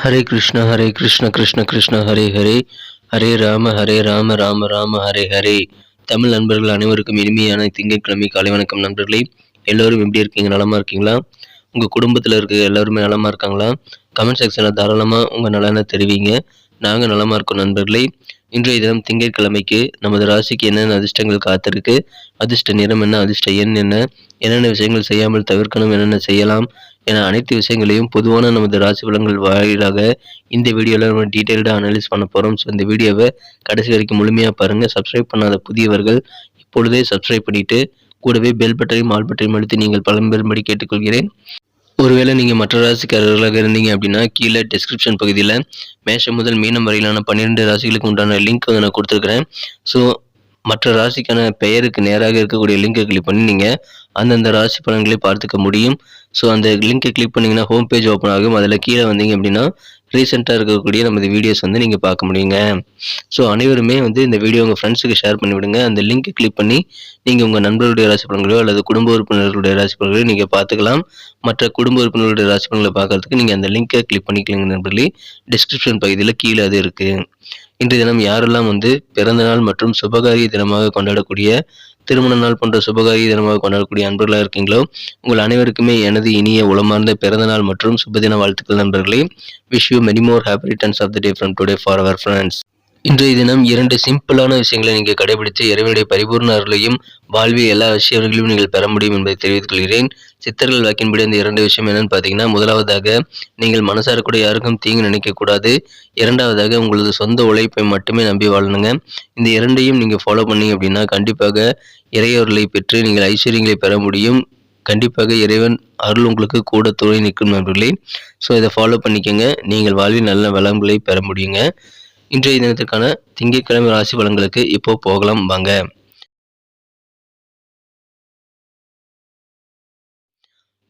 ஹரே கிருஷ்ண கிருஷ்ண கிருஷ்ண ஹரே ஹரே, ஹரே ராம ராம ராம ஹரே ஹரே. தமிழ் நண்பர்கள் அனைவருக்கும் இனிமையான திங்கட்கிழமை காலை வணக்கம் நண்பர்களே. எல்லோரும் எப்படி இருக்கீங்க? நலமா இருக்கீங்களா? உங்கள் குடும்பத்தில் இருக்க எல்லாருமே நலமா இருக்காங்களா? கமெண்ட் செக்ஷனில் தாராளமாக உங்கள் நலனை தெரிவிங்க. நாங்கள் நலமா இருக்கோம் நண்பர்களே. இன்றைய தினம் திங்கட்கிழமைக்கு நமது ராசிக்கு என்னென்ன அதிர்ஷ்டங்கள் காத்திருக்கு, அதிர்ஷ்ட நிறம் என்ன, அதிர்ஷ்ட எண் என்ன, என்னென்ன விஷயங்கள் செய்யாமல் தவிர்க்கணும், என்னென்ன செய்யலாம் என அனைத்து விஷயங்களையும் பொதுவான நமது ராசி பலன்கள் வாயிலாக இந்த வீடியோவில் நம்ம டீட்டெயில்டாக அனலைஸ் பண்ண போகிறோம். ஸோ இந்த வீடியோவை கடைசி வரைக்கும் முழுமையாக பாருங்கள். சப்ஸ்கிரைப் பண்ணாத புதியவர்கள் இப்பொழுதே சப்ஸ்கிரைப் பண்ணிவிட்டு கூடவே பெல் பட்டனையும் ஆல் பட்டனையும் அழுத்தி நீங்கள் பலன் பெறும்படி கேட்டுக்கொள்கிறேன். ஒருவேளை நீங்கள் மற்ற ராசிக்காரர்களாக இருந்தீங்க அப்படின்னா கீழே டிஸ்கிரிப்ஷன் பகுதியில் மேஷம் முதல் மீனம் வரையிலான 12 ராசிகளுக்கு உண்டான லிங்க் வந்து நான் கொடுத்துருக்குறேன். ஸோ மற்ற ராசிக்கான பெயருக்கு நேராக இருக்கக்கூடிய லிங்கை கிளிக் பண்ணி நீங்கள் அந்தந்த ராசி பலன்களை பார்த்துக்க முடியும். ஸோ அந்த லிங்கை கிளிக் பண்ணிங்கன்னா ஹோம் பேஜ் ஓப்பன் ஆகும். அதில் கீழே வந்தீங்க அப்படின்னா ரீசெண்டாக இருக்கக்கூடிய நமது வீடியோஸ் வந்து நீங்கள் பார்க்க முடியுங்க. ஸோ அனைவருமே வந்து இந்த வீடியோ உங்கள் ஃப்ரெண்ட்ஸுக்கு ஷேர் பண்ணிவிடுங்க. அந்த லிங்க்கை கிளிக் பண்ணி நீங்கள் உங்கள் நண்பர்களுடைய ராசி பலன்களோ அல்லது குடும்ப உறுப்பினர்களுடைய ராசி பலன்களோ நீங்கள் பார்த்துக்கலாம். மற்ற குடும்ப உறுப்பினர்களுடைய ராசி பலன்களை பார்க்கறதுக்கு நீங்கள் அந்த லிங்கை கிளிக் பண்ணிக்கலாங்க நண்பர்களே. டிஸ்கிரிப்ஷன் பகுதியில் கீழே அது இருக்குது. இன்றைய தினம் யாரெல்லாம் வந்து பிறந்த நாள் மற்றும் சுபகாரிய தினமாக கொண்டாடக்கூடிய, திருமண நாள் போன்ற சுபகாரிய தினமாக கொண்டாடக்கூடிய அன்பர்களாக இருக்கீங்களோ, உங்கள் அனைவருக்குமே எனது இனிய உளமார்ந்த பிறந்த நாள் மற்றும் சுபதின வாழ்த்துக்கள் நண்பர்களே. Wish you many more happy returns of the day from today for our friends. இன்றைய தினம் 2 சிம்பிளான விஷயங்களை நீங்கள் கடைபிடித்து இறைவனுடைய பரிபூர்ண அருளையும் வாழ்வில் எல்லா விஷயங்களையும் நீங்கள் பெற முடியும் என்பதை தெரிவித்துக் கொள்கிறேன். சித்தர்கள் வாக்கின்படி அந்த 2 விஷயம் என்னன்னு பார்த்தீங்கன்னா, முதலாவதாக நீங்கள் மனசார கூட யாருக்கும் தீங்கு நினைக்கக்கூடாது. இரண்டாவதாக உங்களது சொந்த உழைப்பை மட்டுமே நம்பி வாழணுங்க. இந்த 2ஐயும் நீங்கள் ஃபாலோ பண்ணீங்க அப்படின்னா கண்டிப்பாக இறையருளை பெற்று நீங்கள் ஐஸ்வர்யங்களை பெற முடியும். கண்டிப்பாக இறைவன் அருள் உங்களுக்கு கூட துணை நிற்கும் நண்பர்களே. ஸோ இதை ஃபாலோ பண்ணிக்கோங்க. நீங்கள் வாழ்வில் நல்ல வளங்களை பெற முடியுங்க. இன்றைய தினத்திற்கான திங்கட்கிழமை ராசி பலன்களுக்கு இப்போ போகலாம் வாங்க.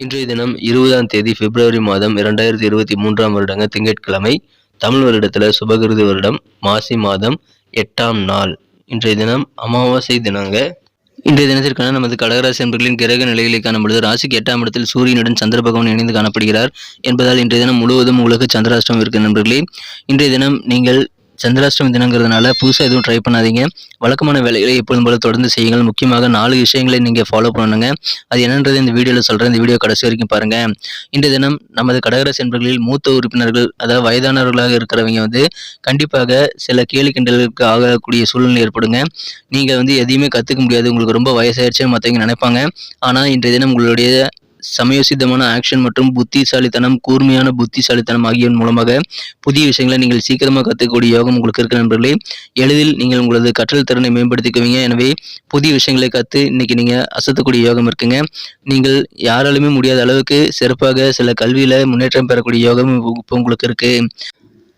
இன்றைய தினம் 20ஆம் தேதி பிப்ரவரி மாதம் 2023ஆம் வருடங்க திங்கட்கிழமை. தமிழ் வருடத்தில் சுபகிருது வருடம் மாசி மாதம் 8ஆம் நாள். இன்றைய தினம் அமாவாசை தினங்க. இன்றைய தினத்திற்கான நமது கடகராசி நண்பர்களின் கிரக நிலைகளை காணும்பொழுது ராசிக்கு 8ஆம் இடத்தில் சூரியனுடன் சந்திர பகவான் இணைந்து காணப்படுகிறார் என்பதால் இன்றைய தினம் முழுவதும் உங்களுக்கு சந்திராஷ்டமம் இருக்கு நண்பர்களே. இன்றைய தினம் நீங்கள் சந்திராஷ்டமி தினங்கிறதுனால புதுசாக எதுவும் ட்ரை பண்ணாதீங்க. வழக்கமான வேலைகளை எப்பொழுதும் போல தொடர்ந்து செய்யுங்கள். முக்கியமாக 4 விஷயங்களை நீங்கள் ஃபாலோ பண்ணணுங்க. அது என்னன்றது இந்த வீடியோவில் சொல்கிறேன். இந்த வீடியோ கடைசி வரைக்கும் பாருங்கள். இன்றைய தினம் நமது கடகராசி நண்பர்களில் மூத்த உறுப்பினர்கள், அதாவது வயதானவர்களாக இருக்கிறவங்க வந்து கண்டிப்பாக சில கேலி கிண்டலுக்கு ஆகக்கூடிய சூழ்நிலை ஏற்படுங்க. நீங்கள் வந்து எதையுமே கற்றுக்க முடியாது, உங்களுக்கு ரொம்ப வயசாயிடுச்சுன்னு மற்றவங்க நினைப்பாங்க. ஆனால் இன்றைய தினம் உங்களுடைய சமயோசிதமான ஆக்ஷன் மற்றும் புத்திசாலித்தனம், கூர்மையான புத்திசாலித்தனம் ஆகியவன் மூலமாக புதிய விஷயங்களை நீங்கள் சீக்கிரமாக கற்றுக்கக்கூடிய யோகம் உங்களுக்கு இருக்க நண்பர்களே. எளிதில் நீங்கள் உங்களது கற்றல் திறனை மேம்படுத்திக்குவீங்க. எனவே புதிய விஷயங்களை கற்று இன்னைக்கு நீங்கள் அசத்தக்கூடிய யோகம் இருக்குங்க. நீங்கள் யாராலுமே முடியாத அளவுக்கு சிறப்பாக சில கல்வியில் முன்னேற்றம் பெறக்கூடிய யோகம் இப்போ உங்களுக்கு இருக்கு.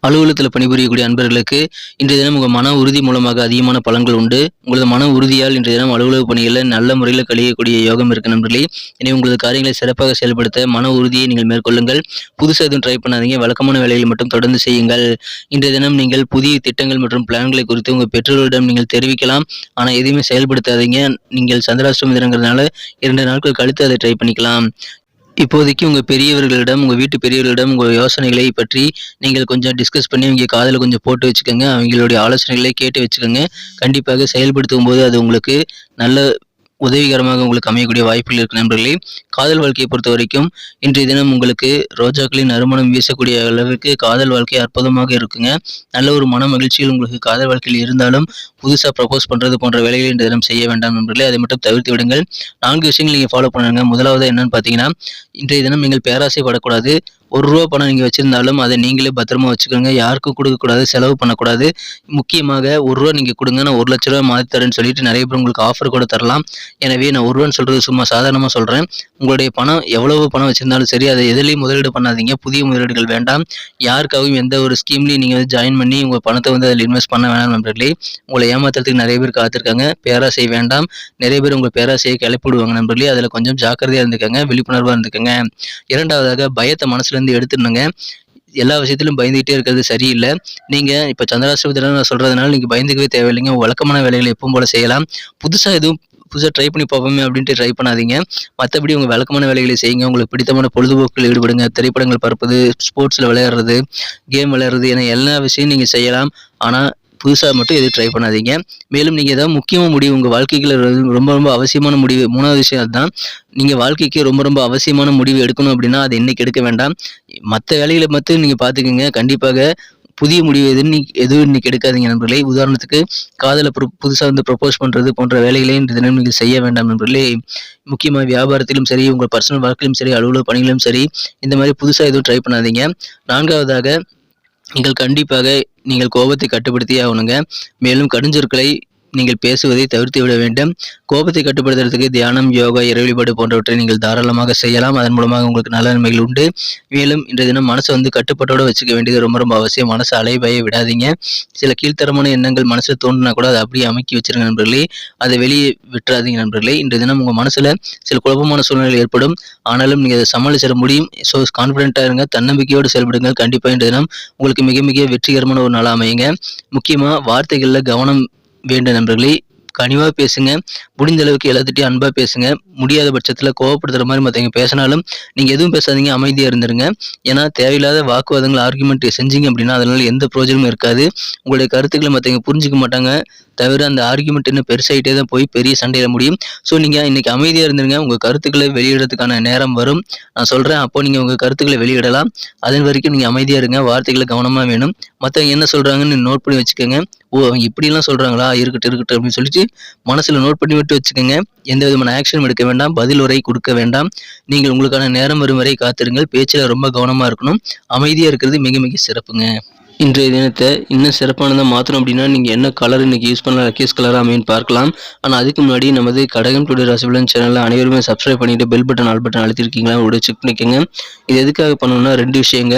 அலுவலகத்தில் பணிபுரியக்கூடிய அன்பர்களுக்கு இன்றைய தினம் உங்கள் மன உறுதி மூலமாக அதிகமான பலன்கள் உண்டு. உங்களது மன உறுதியால் இன்றைய தினம் அலுவலக பணிகளில் நல்ல முறையில் கழியக்கூடிய யோகம் இருக்கு நண்பர்களே. எனவே உங்களது காரியங்களை சிறப்பாக செயல்படுத்த மன உறுதியை நீங்கள் மேற்கொள்ளுங்கள். புதுசாக எதுவும் ட்ரை பண்ணாதீங்க. வழக்கமான வேலைகளை மட்டும் தொடர்ந்து செய்யுங்கள். இன்றைய தினம் நீங்கள் புதிய திட்டங்கள் மற்றும் பிளான்களை குறித்து உங்கள் பெற்றோர்களிடம் நீங்கள் தெரிவிக்கலாம். ஆனால் எதையுமே செயல்படுத்தாதீங்க. நீங்கள் சந்திராஷ்டமி தினங்கிறதுனால 2 நாட்கள் கழித்து அதை ட்ரை பண்ணிக்கலாம். இப்போதைக்கு உங்கள் பெரியவர்களிடம், உங்கள் வீட்டு பெரியவர்களிடம் உங்கள் யோசனைகளை பற்றி நீங்கள் கொஞ்சம் டிஸ்கஸ் பண்ணி அவங்க காதில் கொஞ்சம் போட்டு வச்சுக்கோங்க. அவங்களுடைய ஆலோசனைகளை கேட்டு வச்சுக்கோங்க. கண்டிப்பாக செயல்படுத்தும் போது அது உங்களுக்கு நல்ல உதவிகரமாக உங்களுக்கு அமையக்கூடிய வாய்ப்புகள் இருக்கு நண்பர்களே. காதல் வாழ்க்கையை பொறுத்த வரைக்கும் இன்றைய தினம் உங்களுக்கு ரோஜாக்களின் நறுமணம் வீசக்கூடிய அளவுக்கு காதல் வாழ்க்கை அற்புதமாக இருக்குங்க. நல்ல ஒரு மன மகிழ்ச்சியில் உங்களுக்கு காதல் வாழ்க்கையில் இருந்தாலும் புதுசாக ப்ரப்போஸ் பண்ணுறது போன்ற வேலைகளை இன்றைய தினம் செய்ய வேண்டாம் நண்பர்களே. அதை மட்டும் தவிர்த்து விடுங்கள். 4 விஷயங்கள் நீங்கள் ஃபாலோ பண்ணுங்க. முதலாவது என்னன்னு பார்த்தீங்கன்னா, இன்றைய தினம் நீங்கள் பேராசைப்படக்கூடாது. ₹1 பணம் நீங்கள் வச்சுருந்தாலும் அதை நீங்களே பத்திரமா வச்சுக்கோங்க. யாருக்கும் கொடுக்கக்கூடாது, செலவு பண்ணக்கூடாது. முக்கியமாக ₹1 நீங்கள் கொடுங்க, நான் ₹1,00,000 மாற்றி தரேன்னு சொல்லிட்டு நிறைய பேர் உங்களுக்கு ஆஃபர் கூட தரலாம். எனவே நான் ₹1 சொல்கிறது சும்மா சாதாரணமாக சொல்கிறேன். உங்களுடைய பணம் எவ்வளவு பணம் வச்சுருந்தாலும் சரி, அதை எதுலேயும் முதலீடு பண்ணாதீங்க. புதிய முதலீடுகள் வேண்டாம். யாருக்காகவும் எந்த ஒரு ஸ்கீம்லையும் நீங்கள் வந்து ஜாயின் பண்ணி உங்கள் பணத்தை வந்து அதில் இன்வெஸ்ட் பண்ண வேணாம் நண்பர்களே. உங்களை ஏமாத்துறதுக்கு நிறைய பேர் காத்திருக்காங்க. பேராசை வேண்டாம். நிறைய பேர் உங்கள் பேராசையை கிளப்பிவிடுவாங்க நண்பர்களே. அதில் கொஞ்சம் ஜாக்கிரதையாக இருந்துக்கங்க, விழிப்புணர்வாக இருந்துக்கங்க. இரண்டாவதாக பயத்தை மனசுலேருந்து எடுத்துடணுங்க. எல்லா விஷயத்திலும் பயந்துகிட்டே இருக்கிறது சரியில்லை. நீங்கள் இப்போ சந்திராஷ்டமி தினம் நான் சொல்கிறதுனால நீங்கள் பயந்துக்கவே தேவையில்லைங்க. வழக்கமான வேலைகளை எப்பவும் போல செய்யலாம். புதுசாக எதுவும் புதுசாக ட்ரை பண்ணி பார்ப்போமே அப்படின்ட்டு ட்ரை பண்ணாதீங்க. மற்றபடி உங்கள் வழக்கமான வேலைகளை செய்யுங்க. உங்களுக்கு பிடித்தமான பொழுதுபோக்கில் ஈடுபடுங்க. திரைப்படங்கள் பார்ப்பது, ஸ்போர்ட்ஸில் விளையாடுறது, கேம் விளையாடுறது என எல்லா விஷயம் நீங்கள் செய்யலாம். ஆனால் புதுசாக மட்டும் எதுவும் ட்ரை பண்ணாதீங்க. மேலும் நீங்கள் ஏதாவது முக்கியமான முடிவு உங்கள் வாழ்க்கையில் ரொம்ப ரொம்ப அவசியமான முடிவு, 3வது விஷயம் அதுதான். நீங்கள் வாழ்க்கைக்கு ரொம்ப ரொம்ப அவசியமான முடிவு எடுக்கணும் அப்படின்னா அது இன்னைக்கு எடுக்க வேண்டாம். மற்ற வேலைகளை மட்டும் நீங்கள் பார்த்துக்குங்க. கண்டிப்பாக புதிய முடிவு எதுவும் இன்னைக்கு எடுக்காதீங்க நண்பர்களே. உதாரணத்துக்கு காதலை புதுசாக ப்ரப்போஸ் பண்ணுறது போன்ற வேலைகளை இன்று தினம் நீங்கள் செய்ய வேண்டாம் நண்பர்களே. முக்கியமாக வியாபாரத்திலும் சரி, உங்கள் பர்சனல் வாழ்க்கையிலும் சரி, அலுவலக பணிகளிலும் சரி, இந்த மாதிரி புதுசாக எதுவும் ட்ரை பண்ணாதீங்க. 4வதாக நீங்கள் கோபத்தை கட்டுப்படுத்தியே ஆகணுங்க. மேலும் கடுஞ்சொற்களை நீங்கள் பேசுவதை தவிர்த்து விட வேண்டும். கோபத்தை கட்டுப்படுத்துறதுக்கு தியானம், யோகா, இறை வழிபாடு போன்றவற்றை நீங்கள் தாராளமாக செய்யலாம். அதன் மூலமாக உங்களுக்கு நல்ல நன்மைகள் உண்டு. மேலும் இன்றைய தினம் மனசை கட்டுப்பாட்டோட வச்சுக்க வேண்டியது ரொம்ப ரொம்ப அவசியம். மனசை அலைபாய விடாதீங்க. சில கீழ்த்தரமான எண்ணங்கள் மனசுல தோன்றினா கூட அதை அப்படியே அமைக்கி வச்சிருங்க நண்பர்களே. அதை வெளியே விட்டுறாதீங்க நண்பர்களே. இன்றைய தினம் உங்கள் மனசுல சில குழப்பமான சூழ்நிலைகள் ஏற்படும். ஆனாலும் நீங்கள் அதை சமாளிச்சிட முடியும். ஸோ கான்ஃபிடென்ட்டாக இருங்க. தன்னம்பிக்கையோடு செயல்படுங்க. கண்டிப்பாக இன்றைய தினம் உங்களுக்கு மிக மிக வெற்றிகரமான ஒரு நாளாக அமையுங்க. முக்கியமாக வார்த்தைகளில் கவனம் வேண்டும் நண்பர்களே. கனிவாக பேசுங்க. முடிந்த அளவுக்கு எல்லாத்திட்டையும் அன்பாக பேசுங்க. முடியாத பட்சத்தில் கோவப்படுத்துகிற மாதிரி மற்றவங்க பேசினாலும் நீங்கள் எதுவும் பேசாதீங்க, அமைதியாக இருந்துருங்க. ஏன்னா தேவையில்லாத வாக்குவாதங்கள், ஆர்குமெண்ட் செஞ்சீங்க அப்படின்னா அதனால எந்த பிரயோஜனமும் இருக்காது. உங்களுடைய கருத்துக்களை மற்றவங்க புரிஞ்சிக்க மாட்டாங்க. தவிர அந்த ஆர்குமெண்ட் இன்னும் பெருசாகிட்டே தான் போய் பெரிய சண்டையில் முடியும். ஸோ நீங்கள் இன்றைக்கி அமைதியாக இருந்துருங்க. உங்கள் கருத்துக்களை வெளியிடறதுக்கான நேரம் வரும். நான் சொல்கிறேன், அப்போது நீங்கள் உங்கள் கருத்துக்களை வெளியிடலாம். அதன் வரைக்கும் நீங்கள் அமைதியாக இருங்க. வார்த்தைகளை கவனமாக வேணும். மற்றவங்க என்ன சொல்கிறாங்கன்னு நோட் பண்ணி வச்சுக்கோங்க. அவங்க இப்படிலாம் சொல்கிறாங்களா, இருக்கட்டும் அப்படின்னு சொல்லிட்டு மனசில் நோட் பண்ணி விட்டு வச்சுக்கோங்க. எந்த விதமான ஆக்ஷனும் எடுக்க வேண்டாம். பதில் உரை கொடுக்க வேண்டாம். நீங்கள் உங்களுக்கான நேரம் வரும் வரை காத்திருங்கள். பேச்சில் ரொம்ப கவனமாக இருக்கணும். அமைதியாக இருக்கிறது மிக மிக சிறப்புங்க. இன்றைய தினத்தை இன்னும் சிறப்பானதாக மாற்றணும் அப்படின்னா நீங்கள் என்ன கலர் இன்றைக்கி யூஸ் பண்ணலாம், லக்கீஸ் கலராக அமைன்னு பார்க்கலாம். ஆனால் அதுக்கு முன்னாடி நமது கடகம் டுடே ராசி பலன் சேனலில் அனைவருமே சப்ஸ்கிரைப் பண்ணிவிட்டு பெல் பட்டன், ஆல் பட்டன் அழுத்திருக்கீங்களா ஒரு செக் பண்ணிக்கோங்க. இது எதுக்காக பண்ணணும்னா 2 விஷயங்க.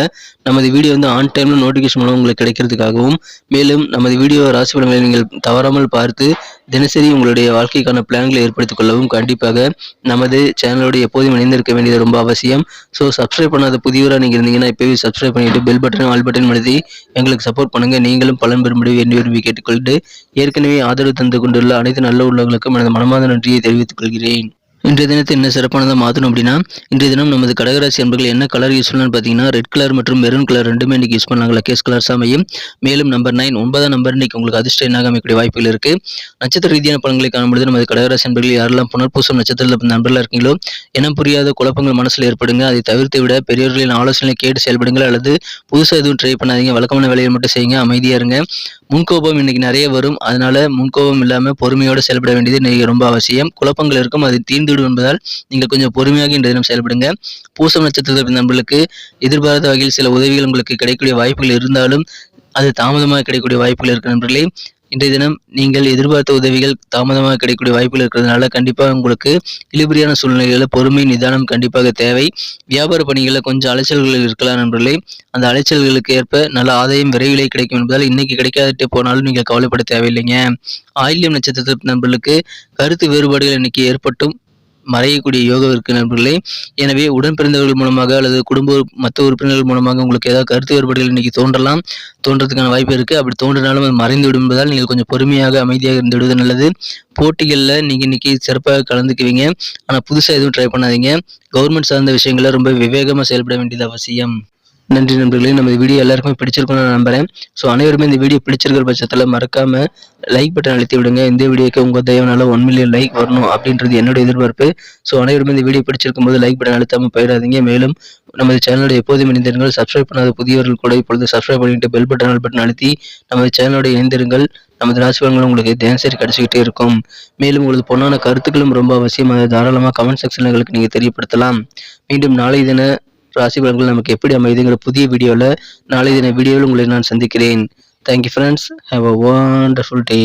நமது வீடியோ ஆன் டைமில் நோட்டிஃபிகேஷன் மூலம் உங்களுக்கு கிடைக்கிறதுக்காகவும், மேலும் நமது வீடியோ ராசி பலன்களை நீங்கள் தவறாமல் பார்த்து தினசரி உங்களுடைய வாழ்க்கைக்கான பிளான்களை ஏற்படுத்திக் கொள்ளவும் கண்டிப்பாக நமது சேனலோடு எப்போதும் இணைந்திருக்க வேண்டியது ரொம்ப அவசியம். ஸோ சப்ஸ்கிரைப் பண்ணாத புதியவராக நீங்கள் இருந்தீங்கன்னா இப்போவே சப்ஸ்கிரைப் பண்ணிவிட்டு பெல் பட்டன், ஆல் பட்டன் அழுத்தி எங்களுக்கு சப்போர்ட் பண்ணுங்க. நீங்களும் பலன் பெறும்படி விரும்பி கேட்டுக்கொண்டு ஏற்கனவே ஆதரவு தந்து கொண்டுள்ள அனைத்து நல்ல உள்ளவர்களுக்கும் எனது மனமார்ந்த நன்றியை தெரிவித்துக் கொள்கிறேன். இன்றைய தினத்தை என்ன சிறப்பானதாக மாற்றணும் அப்படின்னா, இன்றைய தினம் நமது கடகராசி அன்பர்கள் என்ன கலர் யூஸ் பண்ணலாம்னு பார்த்தீங்கன்னா, ரெட் கலர் மற்றும் மெரூன் கலர் ரெண்டுமே இன்றைக்கி யூஸ் பண்ணாங்க. லக்கேஸ் கலர்ஸ் அமையும். மேலும் நம்பர் 9 9ஆம் நம்பர் இன்றைக்கி உங்களுக்கு அதிர்ஷ்ட எண்ணாக அமைக்கக்கூடிய வாய்ப்புகள் இருக்குது. நட்சத்திர ரீதியான பலன்களை காணும்பொழுது நமது கடகராசி அன்பர்கள் யாரெல்லாம் புனர்பூசம் நட்சத்திரத்தில் நண்பர்களாக இருக்கீங்களோ, இனம் புரியாத குழப்பங்கள் மனசில் ஏற்படுங்க. அதை தவிர்த்து விட பெரியவர்களின் ஆலோசனை கேட்டு செயல்படுங்கள். அல்லது புதுசாக எதுவும் ட்ரை பண்ணாதீங்க. வழக்கமான வேலைகள் மட்டும் செய்யுங்க. அமைதியாக இருங்க. முன்கோபம் இன்னைக்கு நிறைய வரும். அதனால முன்கோபம் இல்லாமல் பொறுமையோடு செயல்பட வேண்டியது இன்னைக்கு ரொம்ப அவசியம். குழப்பங்கள் இருக்கும், அது தீர்ந்துவிடும் என்பதால் நீங்கள் கொஞ்சம் பொறுமையாக இன்றைய தினம் செயல்படுங்க. பூசம் நட்சத்திரத்தில் நண்பர்களுக்கு எதிர்பாராத வகையில் சில உதவிகள் உங்களுக்கு கிடைக்கக்கூடிய வாய்ப்புகள் இருந்தாலும் அது தாமதமாக கிடைக்கக்கூடிய வாய்ப்புகள் இருக்கு நண்பர்களே. இன்றைய தினம் நீங்கள் எதிர்பார்த்த உதவிகள் தாமதமாக கிடைக்கக்கூடிய வாய்ப்புகள் இருக்கிறதுனால கண்டிப்பாக உங்களுக்கு இழுபறியான சூழ்நிலைகளில் பொறுமை, நிதானம் கண்டிப்பாக தேவை. வியாபார பணிகளில் கொஞ்சம் அலைச்சல்கள் இருக்கலாம் நண்பர்களே. அந்த அலைச்சல்களுக்கு ஏற்ப நல்ல ஆதாயம் விரைவிலே கிடைக்கும் என்பதால் இன்னைக்கு கிடைக்காதே போனாலும் நீங்கள் கவலைப்பட தேவையில்லைங்க. ஆயில்யம் நட்சத்திர நண்பர்களுக்கு கருத்து வேறுபாடுகள் இன்னைக்கு ஏற்பட்டும் மறையக்கூடிய யோகம் இருக்கு நண்பர்களே. எனவே உடன் பிறந்தவர்கள் மூலமாக அல்லது மற்ற உறுப்பினர்கள் மூலமாக உங்களுக்கு ஏதாவது கருத்து வேறுபாடுகள் இன்னைக்கு தோன்றதுக்கான வாய்ப்பு இருக்கு. அப்படி தோன்றினாலும் அது மறைந்து விடும் என்பதால் நீங்கள் கொஞ்சம் பொறுமையாக, அமைதியாக இருந்து விடுவது நல்லது. போட்டிகளில் நீங்கள் இன்னைக்கு சிறப்பாக கலந்துக்குவீங்க. ஆனால் புதுசாக எதுவும் ட்ரை பண்ணாதீங்க. கவர்மெண்ட் சார்ந்த விஷயங்களை ரொம்ப விவேகமாக செயல்பட வேண்டியது அவசியம். நன்றி நண்பர்களே. நம்ம இந்த வீடியோ எல்லாருக்குமே பிடிச்சிருக்கும்னு நான் நம்புறேன். ஸோ அனைவருமே இந்த வீடியோ பிடிச்சிருக்கிற பட்சத்தில் மறக்காம லைக் பட்டன் அழுத்தி விடுங்க. இந்த வீடியோக்கு உங்கள் தயவுனால 1 மில்லியன் லைக் வரணும் அப்படின்றது என்னோட எதிர்பார்ப்பு. ஸோ அனைவருமே இந்த வீடியோ பிடிச்சிருக்கும் போது லைக் பட்டன் அழுத்தாமல் போயிடாதீங்க. மேலும் நமது சேனலோட எப்போதும் இணைந்திருங்கள். சப்ஸ்கிரைப் பண்ணாத புதியவர்கள் கூட இப்பொழுது சப்ஸ்கிரைப் பண்ணிட்டு பெல் பட்டன், ஆல் பட்டன் அழுத்தி நமது சேனலோட இணைந்திருங்கள். நமது ராசி பலன்கள் உங்களுக்கு தினசரி கிடைச்சிக்கிட்டே இருக்கும். மேலும் உங்களது பொண்ணான கருத்துக்களும் ரொம்ப அவசியம். அதை தாராளமாக கமெண்ட் செக்ஷனில் எங்களுக்கு நீங்கள் தெரியப்படுத்தலாம். மீண்டும் நாளை தின ராசி பலன்கள் நமக்கு எப்படி அமைதுங்கிற புதிய வீடியோவில் நாளை தின வீடியோவில் உங்களை நான் சந்திக்கிறேன். Thank you friends. Have a wonderful day.